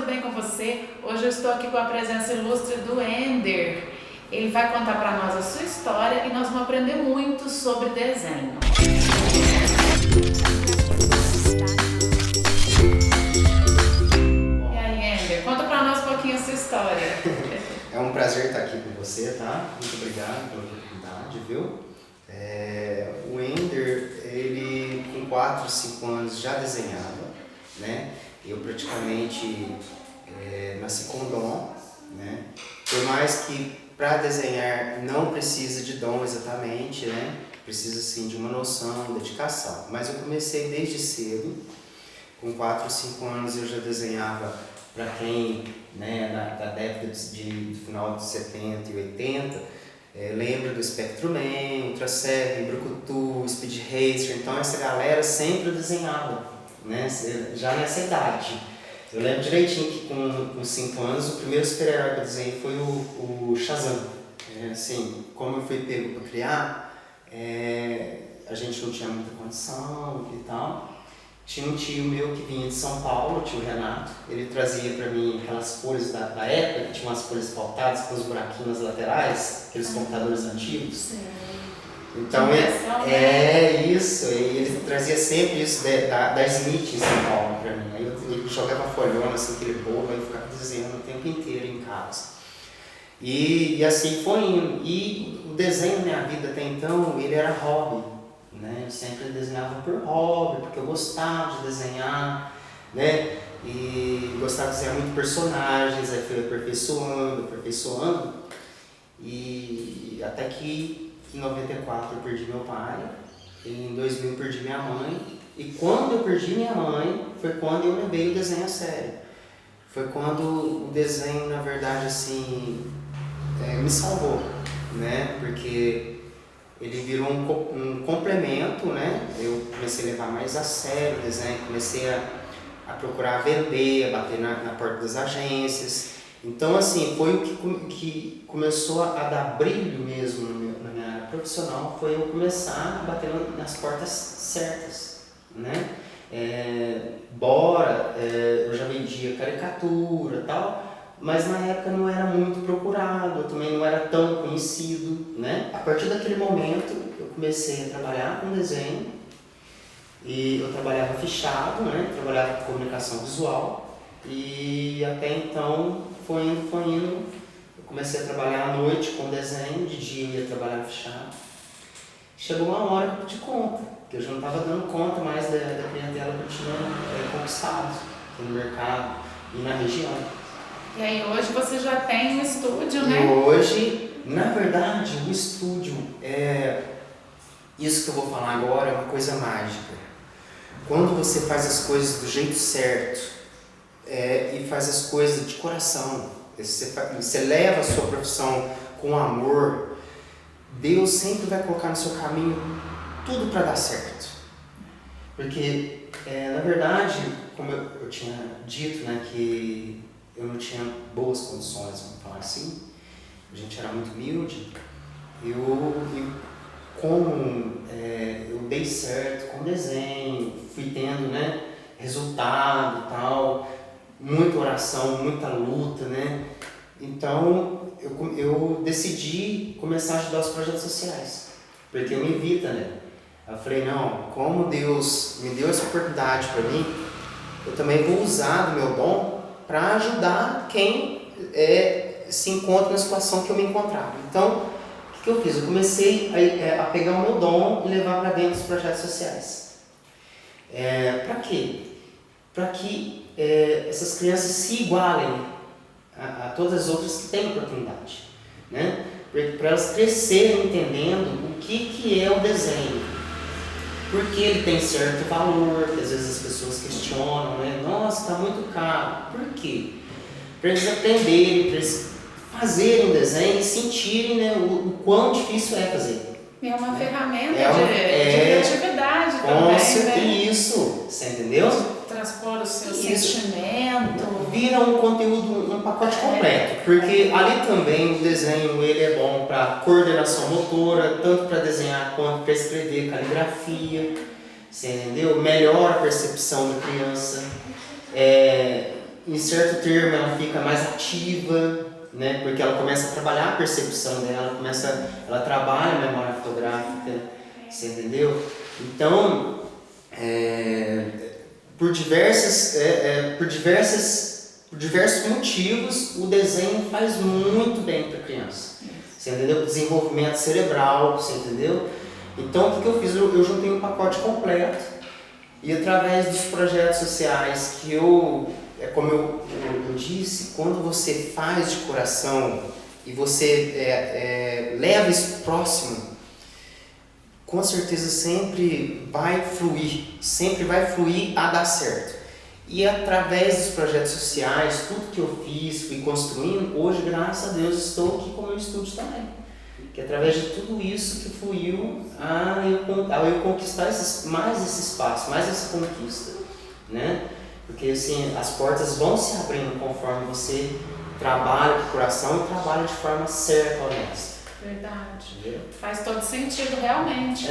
bem com você? Hoje eu estou aqui com a presença ilustre do Ender. Ele vai contar para nós a sua história e nós vamos aprender muito sobre desenho. E aí, Ender, conta para nós um pouquinho a sua história. É um prazer estar aqui com você, tá? Muito obrigado pela oportunidade, viu? O Ender, ele com 4, 5 anos já desenhava, né? Eu praticamente nasci com dom, né? Por mais que para desenhar não precisa de dom exatamente, né? Precisa sim de uma noção, dedicação. Mas eu comecei desde cedo, com 4, 5 anos eu já desenhava para quem, né, da década do final de 70 e 80, lembra do Spectrum-Man, Ultra Seven, Brucutu, Speed Racer. Então essa galera sempre desenhava, né, já nessa idade. Eu lembro direitinho que com 5 anos o primeiro super-herói que eu desenhei foi o Shazam. Assim, como eu fui pego para criar, a gente não tinha muita condição e tal. Tinha um tio meu que vinha de São Paulo, o tio Renato. Ele trazia para mim aquelas folhas da época, que tinha umas folhas pautadas com os buraquinhos nas laterais, aqueles computadores antigos. Sim. Então isso, ele trazia sempre isso da Smith em São Paulo para mim. Aí ele jogava folhona, assim, aquele bolo, aí eu ficava desenhando o tempo inteiro em casa. E assim foi indo. E o desenho na minha vida até então, ele era hobby. Né? Eu sempre desenhava por hobby, porque eu gostava de desenhar, né? E gostava de desenhar muito personagens, aí fui aperfeiçoando, e até que em 94 eu perdi meu pai, em 2000 eu perdi minha mãe, e quando eu perdi minha mãe, foi quando eu levei o desenho a sério. Foi quando o desenho, na verdade, assim, me salvou, né? Porque ele virou um complemento, né? Eu comecei a levar mais a sério o desenho, comecei a procurar vender, a bater na porta das agências. Então, assim, foi o que começou a dar brilho mesmo na minha área profissional, foi eu começar a bater nas portas certas, né? Eu já vendia caricatura e tal, mas na época não era muito procurado, eu também não era tão conhecido, né? A partir daquele momento eu comecei a trabalhar com desenho, e eu trabalhava fichado, né? Trabalhava com comunicação visual, e até então foi indo. Eu comecei a trabalhar à noite com desenho, de dia eu ia trabalhar fichado. Chegou uma hora que eu pedi conta, que eu já não estava dando conta mais da clientela que eu tinha conquistado no mercado e na região. E aí hoje você já tem um estúdio, né? E hoje, na verdade, o estúdio, isso que eu vou falar agora é uma coisa mágica. Quando você faz as coisas do jeito certo, e faz as coisas de coração, você leva a sua profissão com amor, Deus sempre vai colocar no seu caminho tudo para dar certo. Porque, na verdade, como eu tinha dito, né, que eu não tinha boas condições, vamos falar assim, a gente era muito humilde, como eu dei certo com o desenho, fui tendo, né, resultado e tal, muita oração, muita luta, né, então eu decidi começar a ajudar os projetos sociais, porque eu me vi, né, eu falei, não, como Deus me deu essa oportunidade para mim, eu também vou usar do meu dom para ajudar quem se encontra na situação que eu me encontrava. Então, o que eu fiz? Eu comecei a pegar o meu dom e levar para dentro dos projetos sociais. Para quê? Para que essas crianças se igualem a todas as outras que têm oportunidade, né? Para elas crescerem entendendo o que é o desenho. Porque ele tem certo valor, que às vezes as pessoas questionam, né? Nossa, está muito caro. Por quê? Para eles aprenderem, para eles fazerem o desenho e sentirem, né, o quão difícil é fazer. É uma ferramenta de criatividade também, né? Isso, você entendeu? Transpor o seu sentimento. Vira um conteúdo, um pacote completo, porque ali também o desenho ele é bom para coordenação motora, tanto para desenhar quanto para escrever, caligrafia, você entendeu? Melhora a percepção da criança. em certo termo ela fica mais ativa, né? Porque ela começa a trabalhar a percepção dela, ela trabalha a memória fotográfica, você entendeu? Então, por diversos motivos, o desenho faz muito bem para a criança. Você entendeu? Desenvolvimento cerebral, você entendeu? Então, o que eu fiz? Eu juntei um pacote completo e através dos projetos sociais que como eu disse, quando você faz de coração e você leva isso próximo, com certeza sempre vai fluir a dar certo. E através dos projetos sociais, tudo que eu fiz, fui construindo, hoje, graças a Deus, estou aqui com o meu estúdio também. Que através de tudo isso que fluiu a eu conquistar mais esse espaço, mais essa conquista, né? Porque assim, as portas vão se abrindo conforme você trabalha com o coração e trabalha de forma certa, honesta. Verdade. Faz todo sentido, realmente.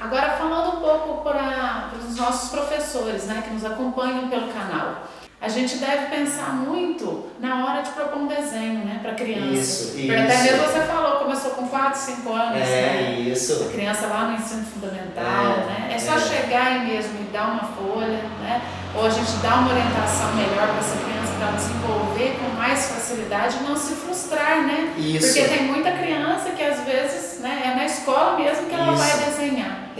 Agora, falando um pouco para os nossos professores, né, que nos acompanham pelo canal, a gente deve pensar muito na hora de propor um desenho, né, para criança. Isso. Até mesmo você falou, começou com 4, 5 anos, né? Isso. A criança lá no ensino fundamental, né? É só chegar aí mesmo e dar uma folha, né? Ou a gente dá uma orientação melhor para essa criança para desenvolver com mais facilidade e não se frustrar, né? Isso. Porque tem muita criança que às vezes, né, é na escola mesmo que ela vai desenhar.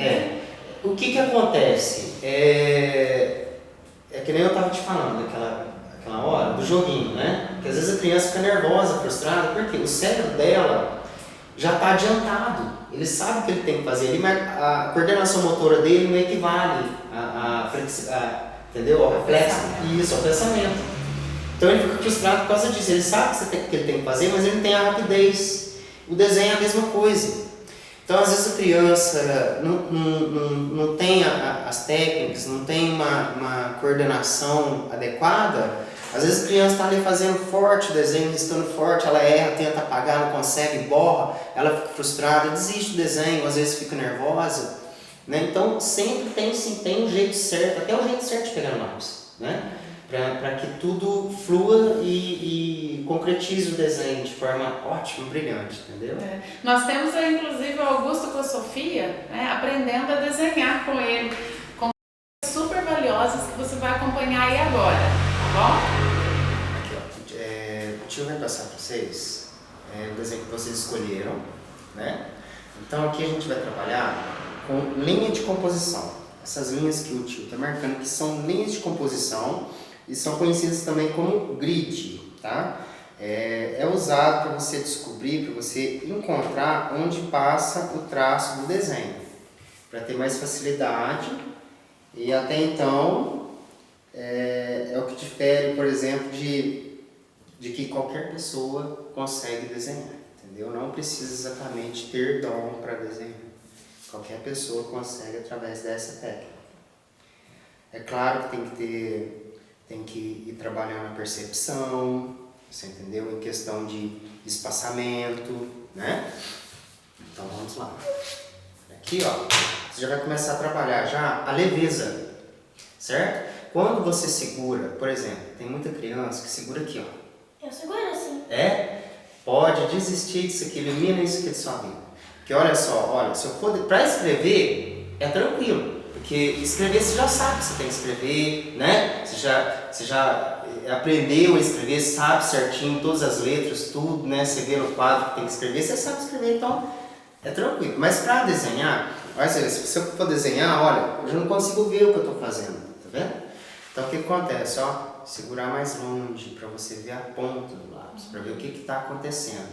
O que acontece? É que nem eu estava te falando aquela hora, do joguinho, né? Porque às vezes a criança fica nervosa, frustrada, porque o cérebro dela já está adiantado. Ele sabe o que ele tem que fazer, a coordenação motora dele não equivale entendeu? Ao reflexo, ao pensamento. Então ele fica frustrado por causa disso. Ele sabe o que ele tem que fazer, mas ele não tem a rapidez. O desenho é a mesma coisa. Então, às vezes a criança não tem as técnicas, não tem uma coordenação adequada. Às vezes a criança está ali fazendo forte o desenho, riscando forte, ela erra, tenta apagar, não consegue, borra, ela fica frustrada, desiste do desenho, às vezes fica nervosa. Né? Então, sempre tem um jeito certo, até o jeito certo de pegar no lápis, né? Para que tudo flua e concretize o desenho de forma ótima, brilhante, entendeu? Nós temos aí, inclusive, o Augusto com a Sofia, né, aprendendo a desenhar com ele, com super valiosas que você vai acompanhar aí agora, tá bom? Aqui, ó, o tio vai passar para vocês o desenho que vocês escolheram, né? Então aqui a gente vai trabalhar com linha de composição. Essas linhas que o tio está marcando que são linhas de composição e são conhecidas também como grid, tá? É usado para você descobrir, para você encontrar onde passa o traço do desenho, para ter mais facilidade. E até então é o que difere, por exemplo, de que qualquer pessoa consegue desenhar, entendeu? Não precisa exatamente ter dom para desenhar. Qualquer pessoa consegue através dessa técnica. É claro que tem que ir trabalhando a percepção, você entendeu? Em questão de espaçamento, né? Então vamos lá. Aqui, ó, você já vai começar a trabalhar já a leveza, certo? Quando você segura, por exemplo, tem muita criança que segura aqui, ó. Eu seguro assim. Pode desistir disso aqui, elimina isso aqui de sua vida. Porque olha só, se eu for para escrever, é tranquilo. Porque escrever você já sabe que você tem que escrever, né? Você já aprendeu a escrever, sabe certinho todas as letras, tudo, né? Você vê no quadro que tem que escrever, você sabe escrever, então é tranquilo. Mas para desenhar, se eu for desenhar, olha, eu já não consigo ver o que eu estou fazendo, tá vendo? Então o que acontece? Segurar mais longe para você ver a ponta do lápis, para ver o que está acontecendo.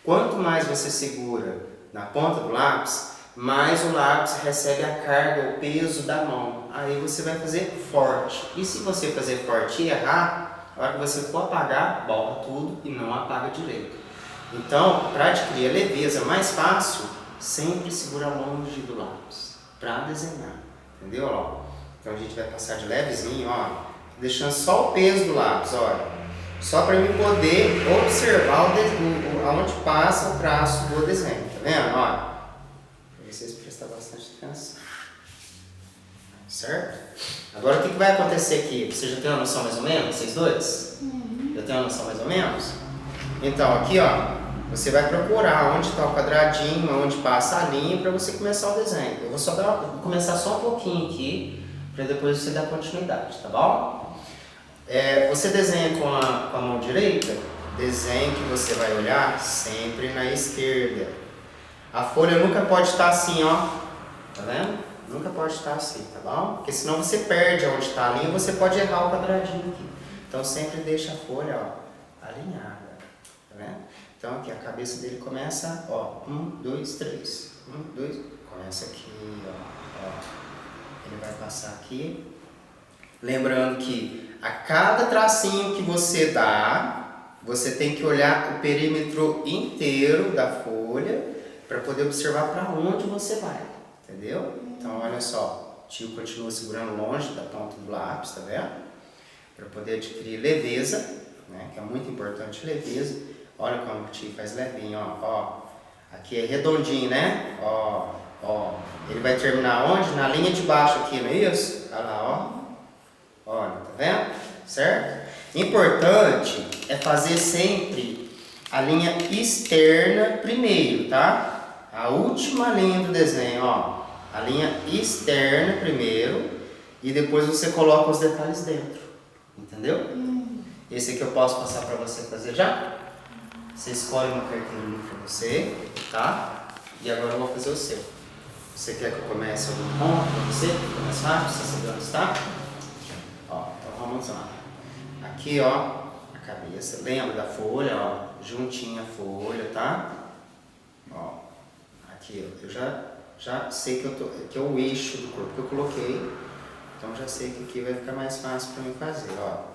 Quanto mais você segura na ponta do lápis, mais o lápis recebe a carga, o peso da mão. Aí você vai fazer forte. E se você fazer forte e errar, a hora que você for apagar, borra tudo e não apaga direito. Então, para adquirir a leveza mais fácil, sempre segura longe do lápis, para desenhar. Entendeu? Então a gente vai passar de levezinho, deixando só o peso do lápis, olha. Só para mim poder observar aonde passa o traço do desenho, tá vendo? Para vocês prestarem bastante atenção. Certo? Agora o que vai acontecer aqui? Você já tem uma noção mais ou menos? Vocês dois? Já tem uma noção mais ou menos? Então aqui ó, você vai procurar onde está o quadradinho, onde passa a linha para você começar o desenho. Eu vou começar só um pouquinho aqui, para depois você dar continuidade, tá bom? Você desenha com a mão direita, desenho que você vai olhar sempre na esquerda. A folha nunca pode estar assim, ó, tá vendo? Nunca pode estar assim, tá bom? Porque senão você perde onde está a linha e você pode errar o quadradinho aqui. Então sempre deixa a folha, ó, alinhada, tá vendo? Então aqui a cabeça dele começa, ó, 1, 2, 3, 1, 2, começa aqui, ó. Ele vai passar aqui. Lembrando que a cada tracinho que você dá, você tem que olhar o perímetro inteiro da folha para poder observar para onde você vai, entendeu? Então olha só, o tio continua segurando longe da ponta do lápis, tá vendo? Para poder adquirir leveza, né? Que é muito importante, leveza. Olha como o tio faz levinho, ó. Aqui é redondinho, né? Ó. Ele vai terminar onde? Na linha de baixo aqui, não é isso? Olha lá, ó. Olha, tá vendo? Certo? Importante é fazer sempre a linha externa primeiro, tá? A última linha do desenho, ó. A linha externa primeiro e depois você coloca os detalhes dentro. Entendeu? Esse aqui eu posso passar para você fazer já? Você escolhe uma carteirinha para você, tá? E agora eu vou fazer o seu. Você quer que eu comece algum ponto para você? Fica mais fácil, você sabe onde está? Ó, então vamos lá. Aqui, ó, a cabeça. Lembra da folha, ó, juntinho a folha, tá? Ó, aqui, ó, eu já sei que é o eixo do corpo que eu coloquei. Então já sei que aqui vai ficar mais fácil para mim fazer, ó.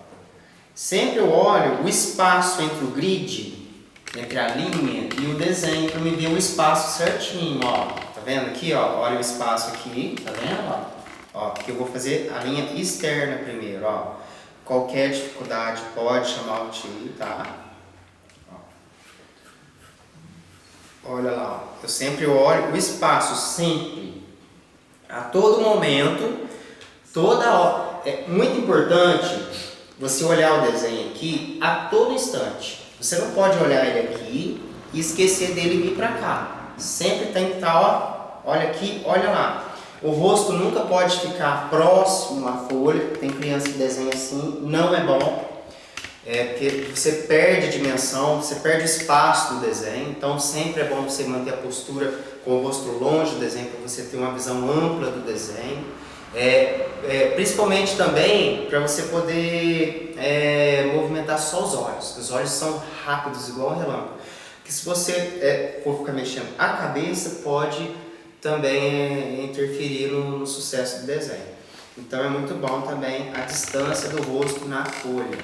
Sempre eu olho o espaço entre o grid, entre a linha e o desenho, para me ver o espaço certinho, ó. Tá vendo aqui, ó? Olha o espaço aqui, tá vendo, ó? Porque eu vou fazer a linha externa primeiro, ó. Qualquer dificuldade pode chamar o tio, tá? Ó. Olha lá, ó. Eu sempre olho o espaço, sempre. A todo momento, toda hora. É muito importante você olhar o desenho aqui a todo instante. Você não pode olhar ele aqui e esquecer dele e vir pra cá. Sempre tem que estar, ó, olha aqui, olha lá. O rosto nunca pode ficar próximo à folha. Tem criança que desenha assim, não é bom. Porque você perde a dimensão, você perde o espaço do desenho. Então sempre é bom você manter a postura com o rosto longe do desenho, para você ter uma visão ampla do desenho. Principalmente também para você poder movimentar só os olhos. Os olhos são rápidos, igual um relâmpago. Que se você for ficar mexendo a cabeça, pode também interferir no sucesso do desenho. Então é muito bom também a distância do rosto na folha,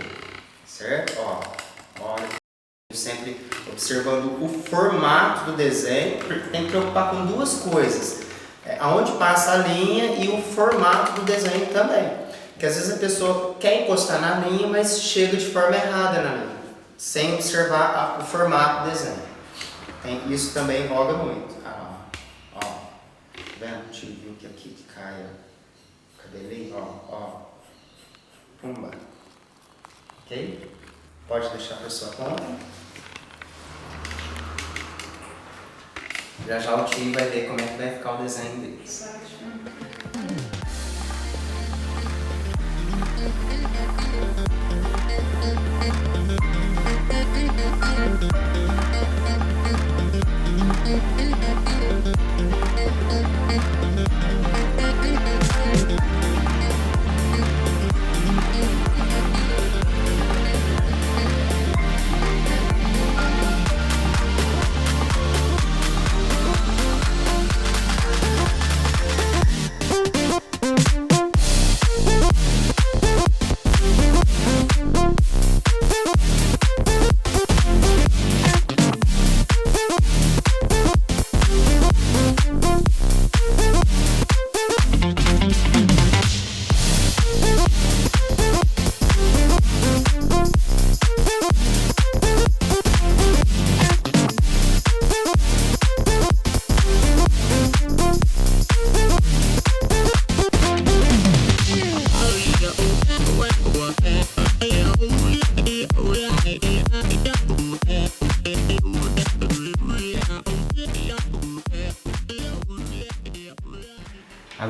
certo? Ó, olha, sempre observando o formato do desenho, porque tem que preocupar com duas coisas: aonde passa a linha e o formato do desenho também. Porque às vezes a pessoa quer encostar na linha, mas chega de forma errada na linha, sem observar o formato do desenho. Isso também roga muito. Ó, tá vendo? Tio que aqui que cai o cabelinho, ó. Pumba. Ok? Pode deixar para sua conta. Já o tio vai ver como é que vai ficar o desenho deles.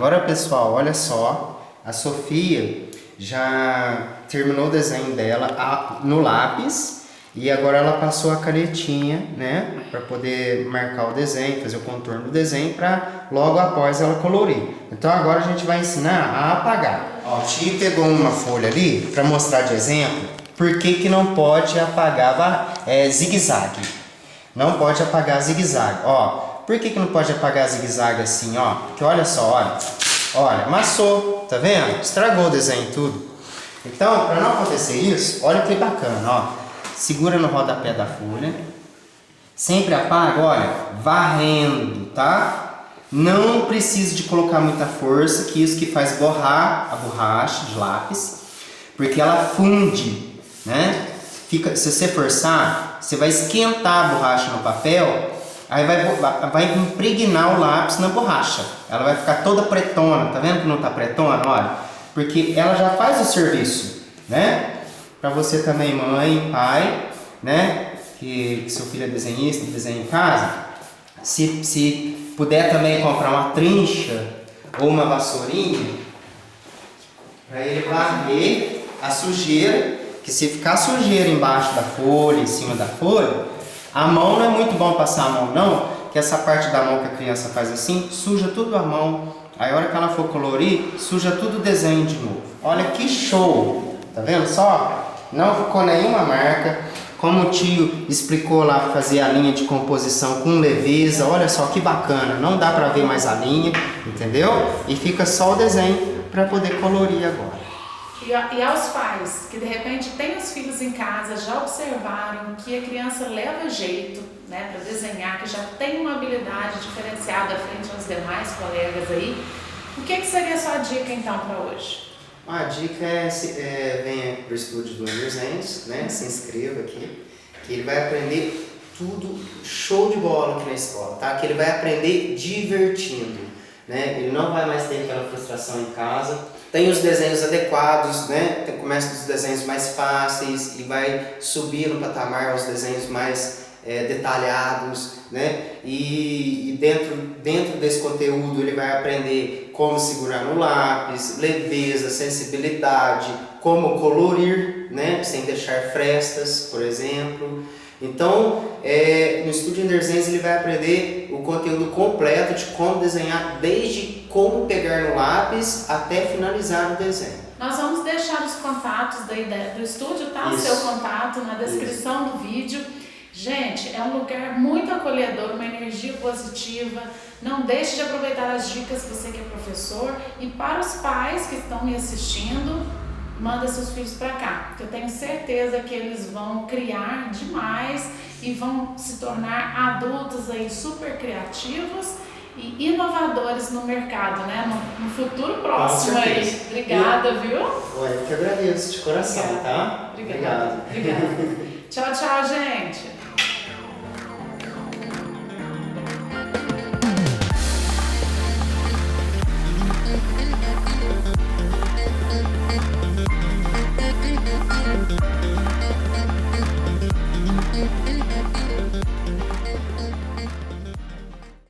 Agora, pessoal, olha só, a Sofia já terminou o desenho dela no lápis e agora ela passou a canetinha, né, para poder marcar o desenho, fazer o contorno do desenho para logo após ela colorir. Então agora a gente vai ensinar a apagar. Ó, a Tia pegou uma folha ali para mostrar de exemplo por que não pode apagar zigue-zague. Não pode apagar zigue-zague. Ó, por que não pode apagar zigue-zague assim, ó? Porque olha só, olha, amassou, tá vendo? Estragou o desenho tudo. Então, para não acontecer isso, olha que bacana, ó. Segura no rodapé da folha. Sempre apaga, olha, varrendo, tá? Não precisa de colocar muita força, que isso que faz borrar a borracha de lápis, porque ela funde, né? Se você forçar, você vai esquentar a borracha no papel, aí vai impregnar o lápis na borracha. Ela vai ficar toda pretona, tá vendo que não tá pretona? Olha, porque ela já faz o serviço, né? Para você também, mãe, pai, né? Que seu filho é desenhista, desenha em casa. Se puder também comprar uma trincha ou uma vassourinha, para ele varrer a sujeira, que se ficar sujeira embaixo da folha, em cima da folha, a mão não é muito bom passar a mão não, que essa parte da mão que a criança faz assim, suja tudo a mão. Aí a hora que ela for colorir, suja tudo o desenho de novo. Olha que show! Tá vendo só? Não ficou nenhuma marca. Como o tio explicou lá, fazer a linha de composição com leveza. Olha só que bacana. Não dá pra ver mais a linha, entendeu? E fica só o desenho para poder colorir agora. E aos pais que de repente têm os filhos em casa, já observaram que a criança leva jeito, né, para desenhar, que já tem uma habilidade diferenciada frente aos demais colegas aí, o que seria a sua dica então para hoje? A dica venha para o estúdio do Andersens, né, se inscreva aqui, que ele vai aprender tudo show de bola aqui na escola, tá? Que ele vai aprender divertindo, né? Ele não vai mais ter aquela frustração em casa. Tem os desenhos adequados, né? Começa dos desenhos mais fáceis e vai subir no patamar aos desenhos mais detalhados, né? E dentro desse conteúdo ele vai aprender como segurar no lápis, leveza, sensibilidade, como colorir, né? Sem deixar frestas, por exemplo. Então, no Estúdio Andersens ele vai aprender o conteúdo completo de como desenhar, desde como pegar no lápis até finalizar o desenho. Nós vamos deixar os contatos do estúdio, tá? Isso. O seu contato na descrição do vídeo. Gente, é um lugar muito acolhedor, uma energia positiva. Não deixe de aproveitar as dicas, você que é professor. E para os pais que estão me assistindo, manda seus filhos para cá, que eu tenho certeza que eles vão criar demais e vão se tornar adultos aí super criativos e inovadores no mercado, né? No futuro próximo aí. Obrigada, viu? Eu que agradeço de coração, tá? Obrigada. Tchau, tchau, gente.